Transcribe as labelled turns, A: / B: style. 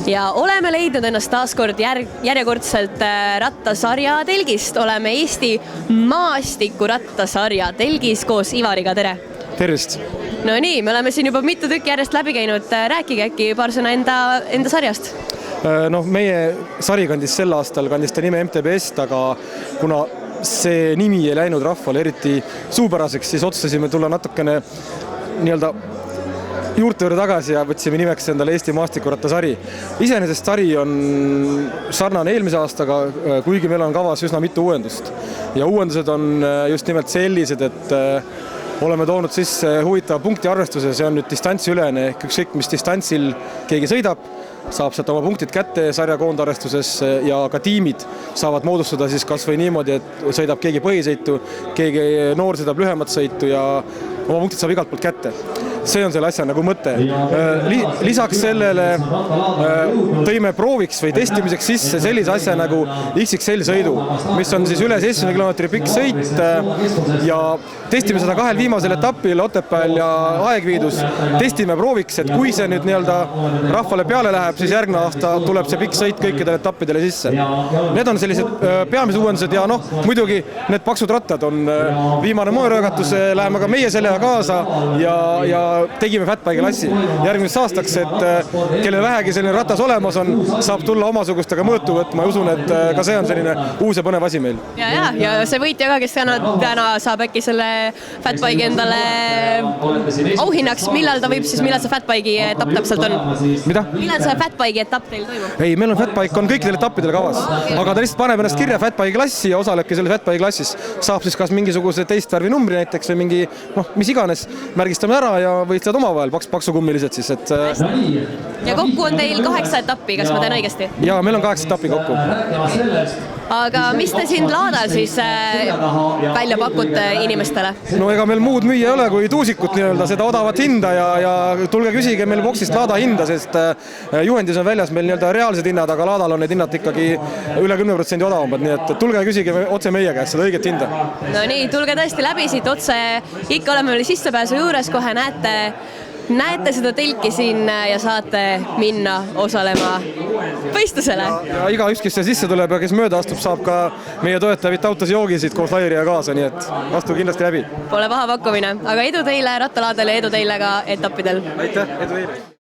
A: Ja oleme leidnud ennast taaskord järjekordselt rattasarja telgist. Oleme Eesti maastiku rattasarja telgis koos Ivariga, tere!
B: Tervist!
A: No nii, me oleme siin juba mitu tükki järjest läbi käinud. Rääkige äkki paar sõna enda sarjast.
B: Meie sari kandis sel aastal ta nime MTBS, aga kuna see nimi ei läinud rahvale eriti suupäraseks, siis otsustasime tulla natukene juurte juurde tagasi ja võtsime nimeks endale Eesti maastikurattasari. Iseenesest sari on sarnane eelmise aastaga, kuigi meil on kavas üsna mitu uuendust. Ja uuendused on just nimelt sellised, et oleme toonud sisse huvitava punkti arvestuse, see on nüüd distantsiülene, ehk ükskõik mis distantsil keegi sõidab, saab sealt oma punktid kätte sarja koondarvestuses ja ka tiimid saavad moodustada siis kas või niimoodi, et sõidab keegi põhisõitu, keegi noor sõidab lühemat sõitu ja oma punktid saab igalt poolt kätte. See on selle asja nagu mõte. Lisaks sellele tõime prooviks või testimiseks sisse sellise asja nagu XXL sõidu, mis on siis üle 70 kilomeetri pikk sõit ja testime seda kahel viimasel etapil Otepääl ja Aegviidus. Testime prooviks, et kui see nüüd rahvale peale läheb, siis järgmine aasta tuleb see pikk sõit kõikidele etappidele sisse. Need on sellised peamised uuendused ja muidugi need paksud rattad on viimane moeröögatus, läheme ka meie sellega kaasa ja tegime Fatbike'i klassi järgmiseks aastaks, et kelle vähegi selline ratas olemas on, saab tulla omasugustega mõõtu võtma ja usun, et ka see on selline uus ja põnev asi meil.
A: Ja see võitja ka, kes täna saab äkki selle Fatbike'i endale auhinnaks, millal see Fatbike'i etapp täpselt on?
B: Mida?
A: Millal see Fatbike'i etapp teil toimub?
B: Ei, meil on Fatbike on kõikidel etappidel kavas, aga ta lihtsalt paneb ennast kirja Fatbike'i klassi ja osalebki selle Fatbike'i klassis. Saab siis kas mingisuguse teist värvi numbri näiteks või mingi, mis iganes, märgistame ära ja võistlevad omavahel paksukummilised siis, et...
A: Ja kokku on teil 8 etappi, kas ma teen õigesti?
B: Ja meil on 8 etappi kokku.
A: Aga mis te siin laadal siis välja pakute inimestele?
B: No ega meil muud müüa ei ole kui tuusikut seda odavat hinda ja tulge küsige meil boksist laada hinda, sest juhendis on väljas meil reaalsed hinnad, aga laadal on need hinnad ikkagi üle 10% odavamad, nii et tulge küsige otse meie käest seda õiget hinda.
A: No nii, tulge tõesti läbi siit otse, ikka oleme meil sissepääsu juures, kohe näete seda telki siin ja saate minna osalema võistlusele.
B: Ja igaüks, kes sisse tuleb ja kes mööda astub, saab ka meie toetajavit autos joogisid koos Lairiga kaasa, nii et astu kindlasti läbi.
A: Pole paha pakkumine, aga edu teile rattalaadel ja edu teile ka etappidel.
B: Aitäh, edu teile!